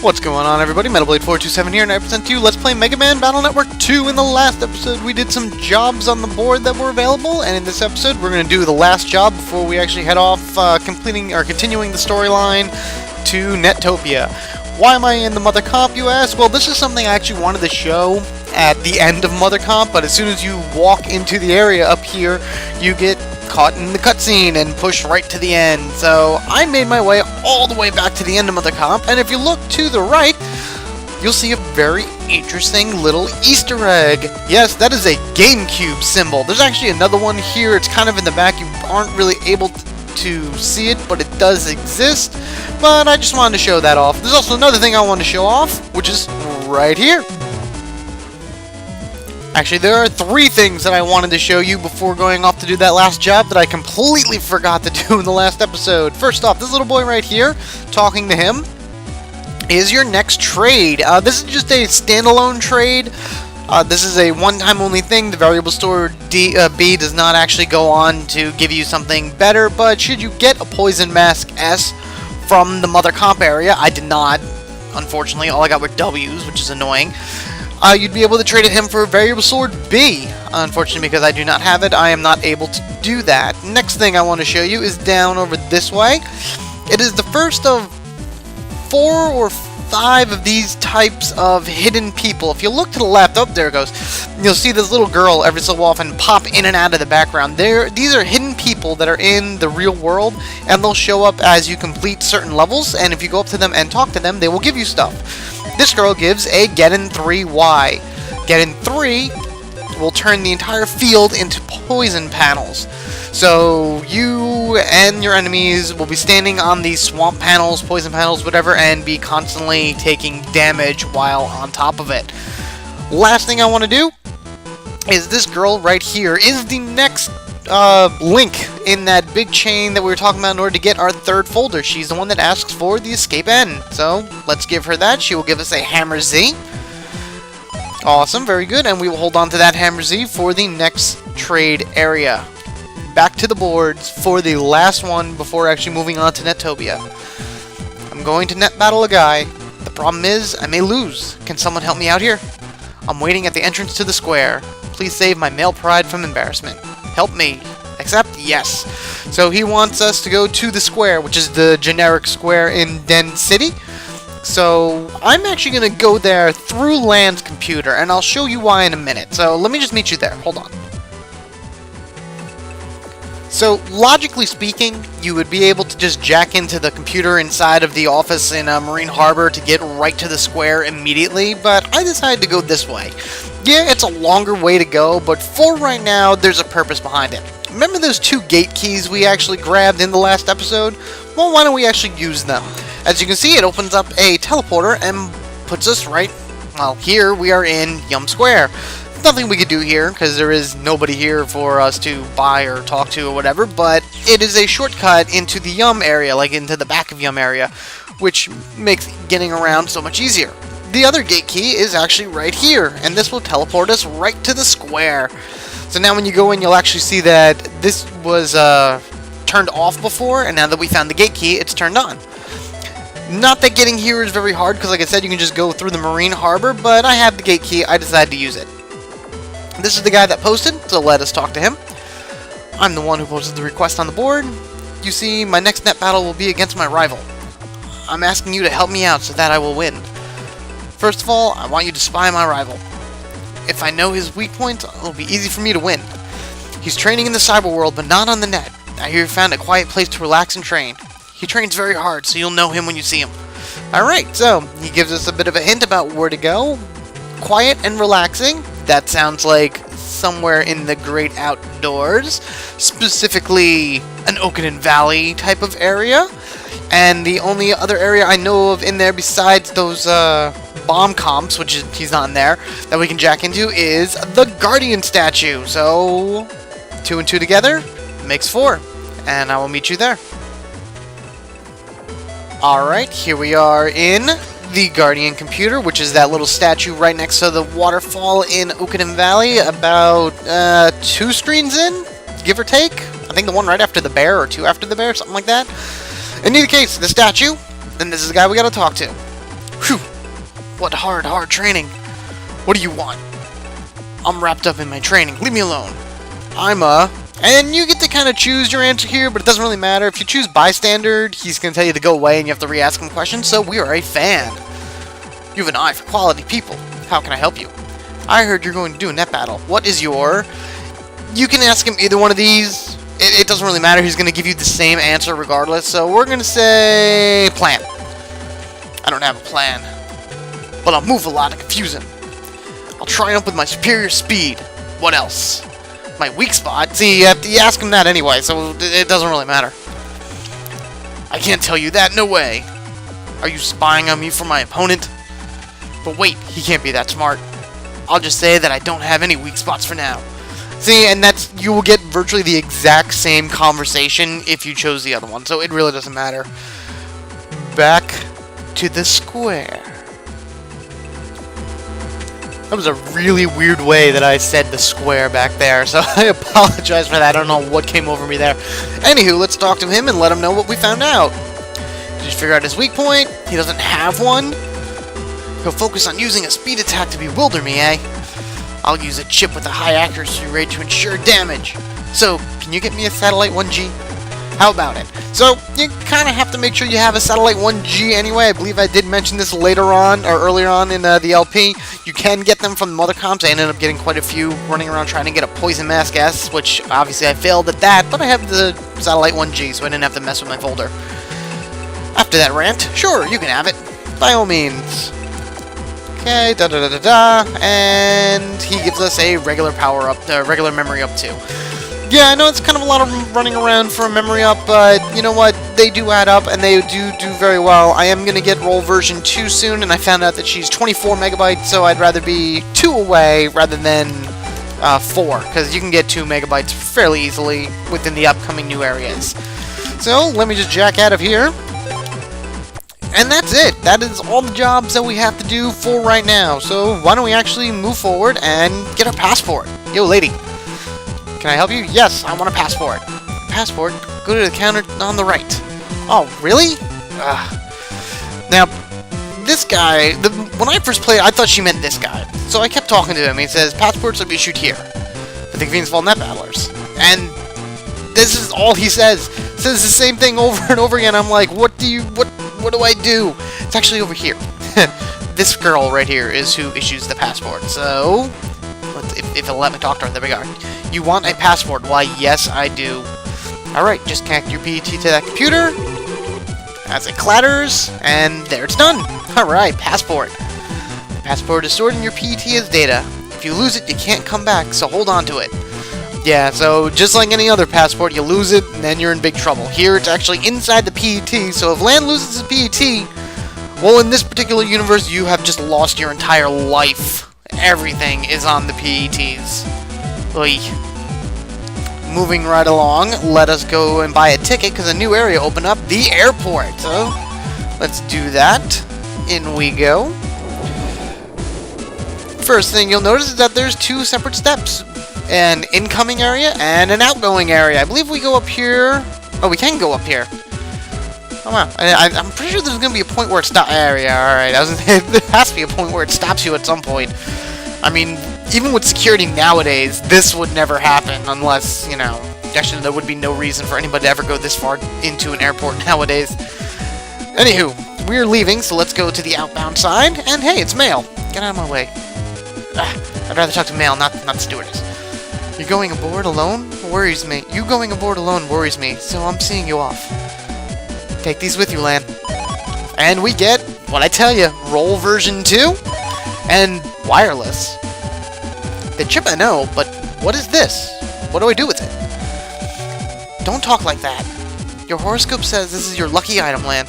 What's going on, everybody? MetalBlade427 here, and I present to you Let's Play Mega Man Battle Network 2. In the last episode, we did some jobs on the board that were available, and in this episode, we're going to do the last job before we actually head off, continuing the storyline to Netopia. Why am I in the Mother Comp, you ask? Well, this is something I actually wanted to show at the end of Mother Comp, but as soon as you walk into the area up here, you get caught in the cutscene and pushed right to the end. So I made my way all the way back to the end of Mother Comp, and if you look to the right, you'll see a very interesting little Easter egg. Yes, that is a GameCube symbol. There's actually another one here. It's kind of in the back. You aren't really able to see it, but it does exist. But I just wanted to show that off. There's also another thing I want to show off, which is right here. Actually, there are three things that I wanted to show you before going off to do that last job that I completely forgot to do in the last episode. First off, this little boy right here, talking to him, is your next trade. This is just a standalone trade. This is a one-time only thing. The variable store B does not actually go on to give you something better, but should you get a Poison Mask S from the Mother Comp area, I did not, unfortunately. All I got were W's, which is annoying. You'd be able to trade him for a variable sword B. Unfortunately, because I do not have it, I am not able to do that. Next thing I want to show you is down over this way. It is the first of 4 or 5 of these types of hidden people. If you look to the left, oh, there it goes. You'll see this little girl every so often pop in and out of the background. These are hidden people that are in the real world, and they'll show up as you complete certain levels, and if you go up to them and talk to them, they will give you stuff. This girl gives a Get in 3Y. Get in 3 will turn the entire field into poison panels. So you and your enemies will be standing on these swamp panels, poison panels, whatever, and be constantly taking damage while on top of it. Last thing I want to do is this girl right here is the next link in that big chain that we were talking about in order to get our third folder. She's the one that asks for the escape N. So let's give her that. She will give us a Hammer Z. Awesome, very good. And we will hold on to that Hammer Z for the next trade area. Back to the boards for the last one before actually moving on to Netopia. I'm going to net battle a guy. The problem is I may lose. Can someone help me out here? I'm waiting at the entrance to the square. Please save my male pride from embarrassment. Help me. Accept? Yes. So he wants us to go to the square, which is the generic square in Den City. So I'm actually going to go there through Land's computer, and I'll show you why in a minute. So let me just meet you there. Hold on. So, logically speaking, you would be able to just jack into the computer inside of the office in Marine Harbor to get right to the square immediately, but I decided to go this way. Yeah, it's a longer way to go, but for right now, there's a purpose behind it. Remember those 2 gate keys we actually grabbed in the last episode? Well, why don't we actually use them? As you can see, it opens up a teleporter and puts us right, well, here we are in Yum Square. Nothing we could do here, because there is nobody here for us to buy or talk to or whatever, but it is a shortcut into the Yum area, like into the back of Yum area, which makes getting around so much easier. The other gate key is actually right here, and this will teleport us right to the square. So now when you go in, you'll actually see that this was turned off before, and now that we found the gate key, it's turned on. Not that getting here is very hard, because like I said, you can just go through the Marine Harbor, but I have the gate key, I decided to use it. This is the guy that posted, so let us talk to him. I'm the one who posted the request on the board. You see, my next net battle will be against my rival. I'm asking you to help me out so that I will win. First of all, I want you to spy my rival. If I know his weak points, it'll be easy for me to win. He's training in the cyber world, but not on the net. I hear he found a quiet place to relax and train. He trains very hard, so you'll know him when you see him. Alright, so he gives us a bit of a hint about where to go. Quiet and relaxing. That sounds like somewhere in the great outdoors, specifically an Oaken Valley type of area. And the only other area I know of in there besides those bomb comps, which is, he's not in there, that we can jack into is the Guardian statue. So 2 and 2 together makes 4, and I will meet you there. Alright, here we are in the Guardian computer, which is that little statue right next to the waterfall in Oaken Valley, about 2 screens in, give or take. I think the one right after the bear, or 2 after the bear, something like that. In either case, the statue, and this is the guy we gotta talk to. Whew. What hard training. What do you want? I'm wrapped up in my training. Leave me alone. And you get to kind of choose your answer here, but it doesn't really matter. If you choose bystander, he's going to tell you to go away and you have to re-ask him questions, so we are a fan. You have an eye for quality people. How can I help you? I heard you're going to do a net battle. What is your... You can ask him either one of these. It doesn't really matter. He's going to give you the same answer regardless, so we're going to say plan. I don't have a plan, but I'll move a lot to confuse him. I'll triumph with my superior speed. What else? My weak spot? See, you ask him that anyway, so it doesn't really matter. I can't tell you that, no way. Are you spying on me for my opponent? But wait, he can't be that smart. I'll just say that I don't have any weak spots for now. See, and you will get virtually the exact same conversation if you chose the other one, so it really doesn't matter. Back to the square. That was a really weird way that I said the square back there, so I apologize for that. I don't know what came over me there. Anywho, let's talk to him and let him know what we found out. Did you figure out his weak point? He doesn't have one? He'll focus on using a speed attack to bewilder me, eh? I'll use a chip with a high accuracy rate to ensure damage. So, can you get me a Satellite 1G? How about it? So, you kind of have to make sure you have a Satellite 1G anyway. I believe I did mention this later on, or earlier on in the LP. You can get them from the Mother Comps. I ended up getting quite a few running around trying to get a Poison Mask S, which obviously I failed at that, but I have the Satellite 1G, so I didn't have to mess with my folder. After that rant, sure, you can have it. By all means. Okay, and he gives us a regular power-up, regular memory up too. Yeah, I know it's kind of a lot of running around for a memory up, but you know what? They do add up, and they do very well. I am going to get roll version 2 soon, and I found out that she's 24 megabytes, so I'd rather be 2 away rather than 4, because you can get 2 megabytes fairly easily within the upcoming new areas. So, let me just jack out of here. And that's it. That is all the jobs that we have to do for right now. So, why don't we actually move forward and get our passport? Yo, lady. Can I help you? Yes, I want a passport. Passport? Go to the counter on the right. Oh, really? Now, this guy, when I first played, I thought she meant this guy. So I kept talking to him. He says, passports will be issued here. For the convenience of all net battlers. And this is all he says. Says the same thing over and over again. I'm like, what do I do? It's actually over here. This girl right here is who issues the passport. So, if it'll let me talk to her, there we go. You want a passport? Why, yes, I do. Alright, just connect your PET to that computer. As it clatters, and there it's done. Alright, passport. The passport is stored in your PET as data. If you lose it, you can't come back, so hold on to it. Yeah, so just like any other passport, you lose it, and then you're in big trouble. Here, it's actually inside the PET, so if Lan loses the PET, well, in this particular universe, you have just lost your entire life. Everything is on the PETs. Oy. Moving right along, let us go and buy a ticket, because a new area opened up, the airport. So, let's do that. In we go. First thing you'll notice is that there's 2 separate steps. An incoming area and an outgoing area. I believe we go up here. Oh, we can go up here. Oh, wow. I'm pretty sure there's going to be a point where it stops. Area. Alright, there has to be a point where it stops you at some point. I mean, even with security nowadays, this would never happen unless, you know, actually there would be no reason for anybody to ever go this far into an airport nowadays. Anywho, we're leaving, so let's go to the outbound side, and hey, it's mail. Get out of my way. I'd rather talk to mail, not stewardess. You're going aboard alone? Worries me. You going aboard alone worries me, so I'm seeing you off. Take these with you, Lan. And we get, what I tell you, roll version 2, and wireless. The chip I know, but what is this? What do I do with it? Don't talk like that. Your horoscope says this is your lucky item, Lan.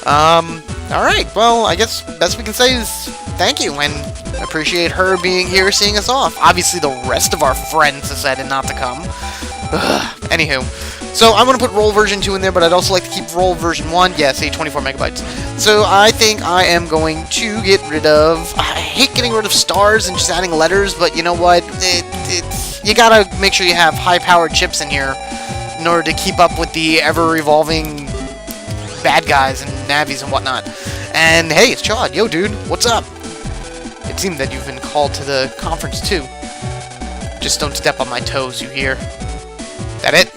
Alright, well, I guess best we can say is thank you, and appreciate her being here seeing us off. Obviously, the rest of our friends decided not to come. Anywho, so I'm going to put roll version 2 in there, but I'd also like to keep roll version 1. Yeah, say 24 megabytes. So I think I am going to get rid of... I hate getting rid of stars and just adding letters, but you know what? You gotta make sure you have high-powered chips in here in order to keep up with the ever-evolving bad guys and navies and whatnot. And hey, it's Chad. Yo, dude, what's up? It seemed that you've been called to the conference too. Just don't step on my toes, you hear? That it?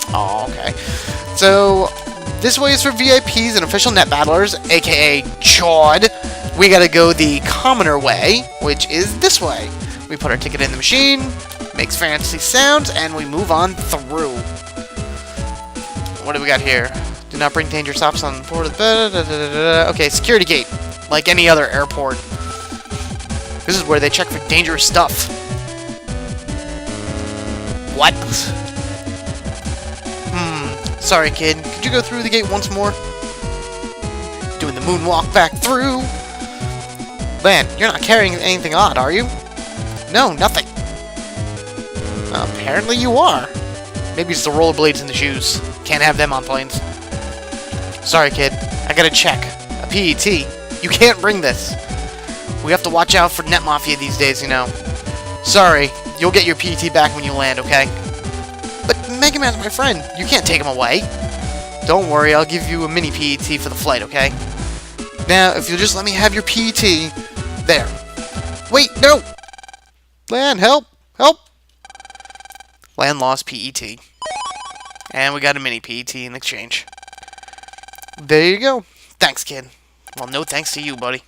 Oh, okay. So, this way is for VIPs and official net battlers, aka Chad. We gotta go the commoner way, which is this way. We put our ticket in the machine, makes fancy sounds, and we move on through. What do we got here? Do not bring dangerous stops on board. Okay, security gate, like any other airport. This is where they check for dangerous stuff. What? Sorry, kid. Could you go through the gate once more? Doing the moonwalk back through. Man, you're not carrying anything odd, are you? No, nothing. Apparently you are. Maybe it's the rollerblades in the shoes. Can't have them on planes. Sorry, kid. I gotta check. A PET. You can't bring this. We have to watch out for Net Mafia these days, you know. Sorry. You'll get your PET back when you land, okay? But Mega Man's my friend. You can't take him away. Don't worry, I'll give you a mini PET for the flight, okay? Now, if you'll just let me have your PET... There. Wait, no! Land, help! Help! Land lost PET. And we got a mini PET in exchange. There you go. Thanks, kid. Well, no thanks to you, buddy.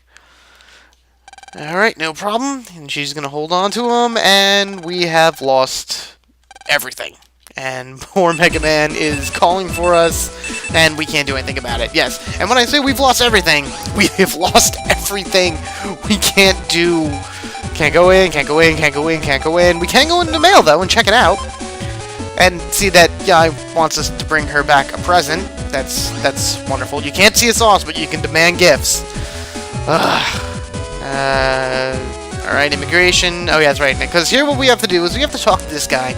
Alright, no problem. And she's gonna hold on to him, and we have lost everything. And poor Mega Man is calling for us, and we can't do anything about it. Yes, and when I say we've lost everything, we have lost everything. We can't go in, can't go in, can't go in, can't go in. We can go into the mail, though, and check it out. And see that Guy wants us to bring her back a present. That's wonderful. You can't see a sauce, but you can demand gifts. Alright, immigration. Oh, yeah, that's right. Because here what we have to do is we have to talk to this guy.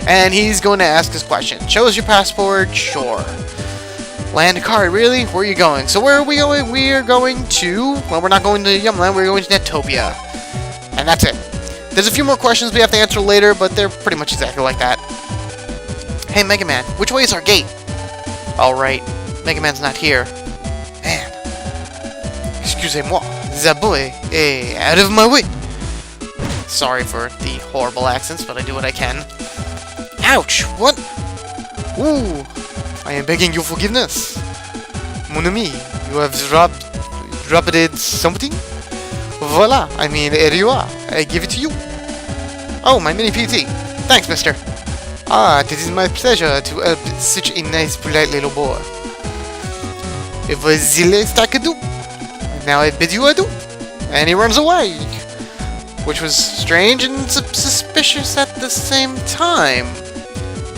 And he's going to ask us questions. Show us your passport? Sure. Land card, really? Where are you going? So where are we going? We are going to... Well, we're not going to Yumland. We're going to Netopia. And that's it. There's a few more questions we have to answer later, but they're pretty much exactly like that. Hey, Mega Man, which way is our gate? Alright, Mega Man's not here. Man. Excusez-moi. The boy. Out of my way. Sorry for the horrible accents, but I do what I can. Ouch! What? Ooh! I am begging your forgiveness. Mon ami, you have dropped something? Voila! I mean, here you are. I give it to you. Oh, my mini PT. Thanks, mister. Ah, it is my pleasure to help such a nice, polite little boy. It was the least I could do. Now I bid you adieu. And he runs away. Which was strange and suspicious at the same time.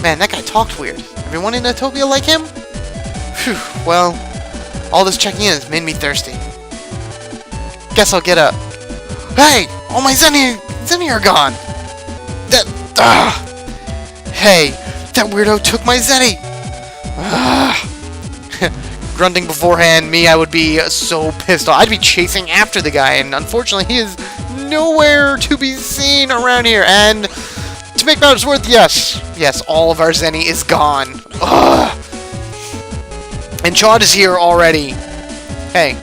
Man, that guy talked weird. Everyone in Netopia like him? Phew, well, all this checking in has made me thirsty. Guess I'll get up. Hey! All my Zenny are gone! Hey! That weirdo took my Zenny! Grunting beforehand, I would be so pissed off. I'd be chasing after the guy, and unfortunately he is nowhere to be seen around here. And to make matters worse, yes, all of our Zenny is gone. Ugh. And Chad is here already. Hey,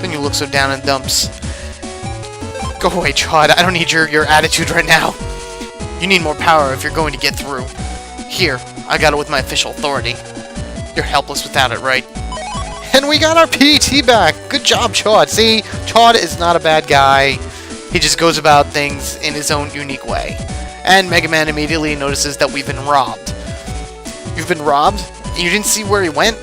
then you look so down in the dumps. Go away, Chad. I don't need your attitude right now. You need more power if you're going to get through. Here, I got it with my official authority. You're helpless without it, right? And we got our PET back. Good job, Chad. See, Chad is not a bad guy. He just goes about things in his own unique way. And Mega Man immediately notices that we've been robbed. You've been robbed? And you didn't see where he went?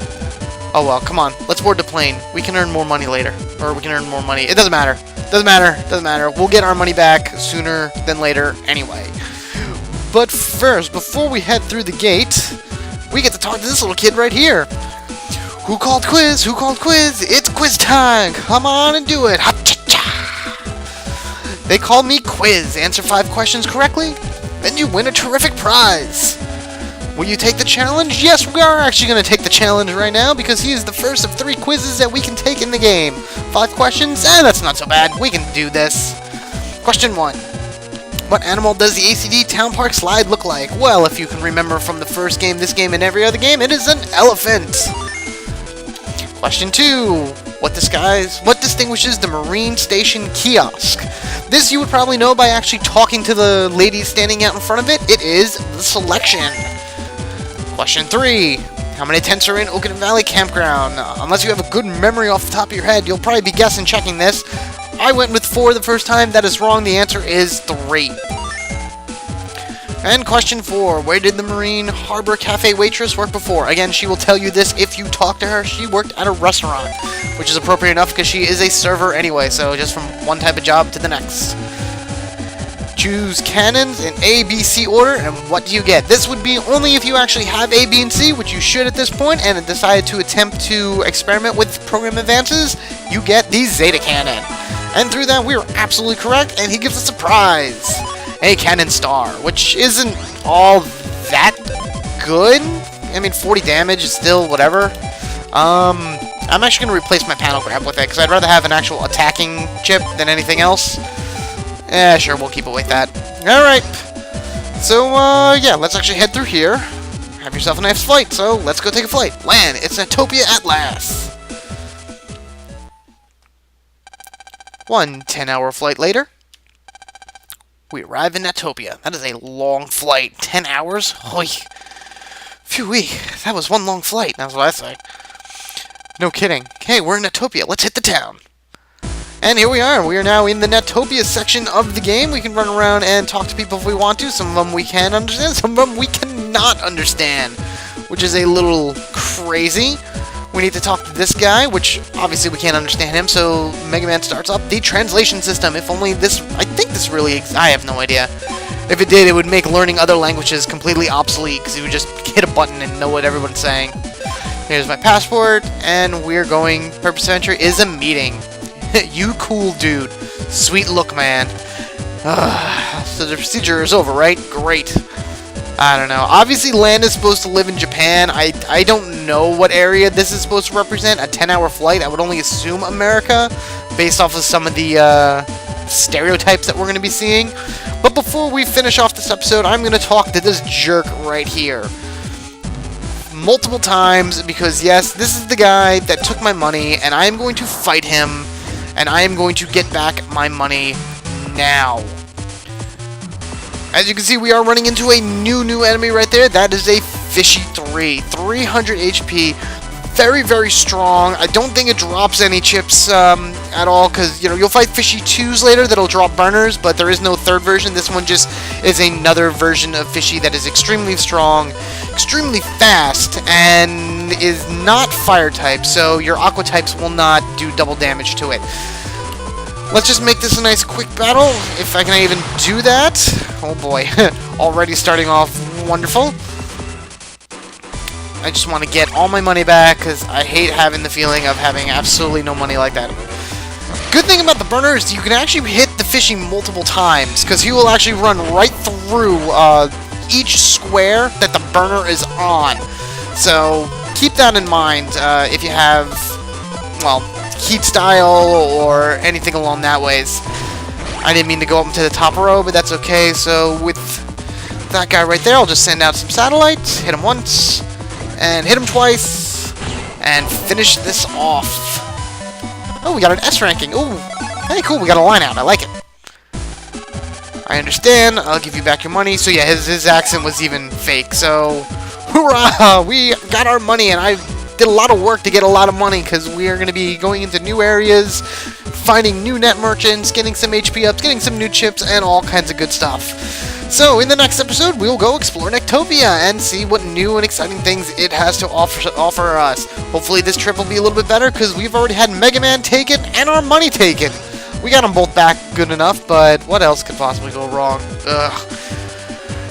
Oh well, come on. Let's board the plane. We can earn more money later. Or we can earn more money. It doesn't matter. Doesn't matter. We'll get our money back sooner than later anyway. But first, before we head through the gate, we get to talk to this little kid right here. Who called quiz? Who called quiz? It's quiz time! Come on and do it! Ha-cha-cha! They called me Quiz. Answer 5 questions correctly, then you win a terrific prize. Will you take the challenge? Yes, we are actually going to take the challenge right now because he is the first of 3 quizzes that we can take in the game. 5 questions? That's not so bad. We can do this. Question 1. What animal does the ACD Town Park slide look like? Well, if you can remember from the first game, this game, and every other game, it is an elephant. Question 2. What distinguishes the Marine Station kiosk? This you would probably know by actually talking to the lady standing out in front of it. It is the selection. Question 3. How many tents are in Oakland Valley Campground? Unless you have a good memory off the top of your head, you'll probably be guessing checking this. I went with 4 the first time. That is wrong. The answer is 3. And question 4. Where did the Marine Harbor Cafe waitress work before? Again, she will tell you this if you talk to her. She worked at a restaurant, which is appropriate enough because she is a server anyway, so just from one type of job to the next. Choose cannons in A, B, C order, and what do you get? This would be only if you actually have A, B, and C, which you should at this point, and decided to attempt to experiment with program advances, you get the Zeta Cannon. And through that, we are absolutely correct, and he gives us a prize. A Cannon Star, which isn't all that good. I mean, 40 damage is still whatever. I'm actually going to replace my panel grab with it, because I'd rather have an actual attacking chip than anything else. Sure, we'll keep it like that. Alright. So, yeah, let's actually head through here. Have yourself a nice flight, so let's go take a flight. Land, it's Netopia at last. 1 10-hour flight later. We arrive in Netopia. That is a long flight. 10 hours? Oy. Phew-wee. That was one long flight. That's what I say. No kidding. Hey, we're in Netopia. Let's hit the town. And here we are. We are now in the Netopia section of the game. We can run around and talk to people if we want to. Some of them we can understand. Some of them we cannot understand, which is a little crazy. We need to talk to this guy, which obviously we can't understand him, so Mega Man starts up the translation system. If only this... I think this really... I have no idea. If it did, it would make learning other languages completely obsolete, because you would just hit a button and know what everyone's saying. Here's my passport, and we're going... Purpose of entry is a meeting. You cool dude. Sweet look, man. So the procedure is over, right? Great. I don't know. Obviously, Land is supposed to live in Japan. I don't know what area this is supposed to represent. A 10-hour flight. I would only assume America, based off of some of the stereotypes that we're going to be seeing. But before we finish off this episode, I'm going to talk to this jerk right here. Multiple times, because yes, this is the guy that took my money, and I am going to fight him, and I am going to get back my money now. As you can see, we are running into a new enemy right there. That is a Fishy 3. 300 HP. Very, very strong. I don't think it drops any chips at all, because, you know, you'll fight Fishy 2s later that'll drop burners, but there is no third version. This one just is another version of Fishy that is extremely strong, extremely fast, and is not fire type, so your aqua types will not do double damage to it. Let's just make this a nice quick battle, if I can even do that. Oh boy, already starting off wonderful. I just want to get all my money back, because I hate having the feeling of having absolutely no money like that. Good thing about the burner is you can actually hit the Fishy multiple times, because he will actually run right through each square that the burner is on. So keep that in mind if you have, well, heat style or anything along that ways. I didn't mean to go up to the top row, but that's okay. So with that guy right there, I'll just send out some satellites, hit him once, and hit him twice, and finish this off. Oh, we got an S ranking. Ooh, hey, cool, we got a line out. I like it. I understand. I'll give you back your money. So yeah, his accent was even fake. So, hoorah! We got our money, and I did a lot of work to get a lot of money, because we are going to be going into new areas, finding new net merchants, getting some HP ups, getting some new chips, and all kinds of good stuff. So, in the next episode, we'll go explore Netopia and see what new and exciting things it has to offer us. Hopefully this trip will be a little bit better, because we've already had Mega Man taken and our money taken. We got them both back good enough, but what else could possibly go wrong? Ugh.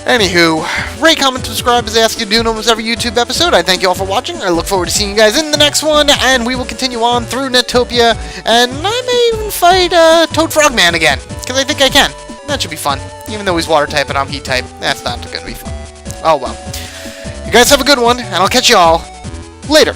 Anywho, rate, comment, subscribe as I ask you to do in almost every YouTube episode. I thank you all for watching. I look forward to seeing you guys in the next one, and we will continue on through Netopia, and I may even fight Toad Frogman again, because I think I can. That should be fun. Even though he's water type and I'm heat type, that's not going to be fun. Oh well. You guys have a good one, and I'll catch you all later.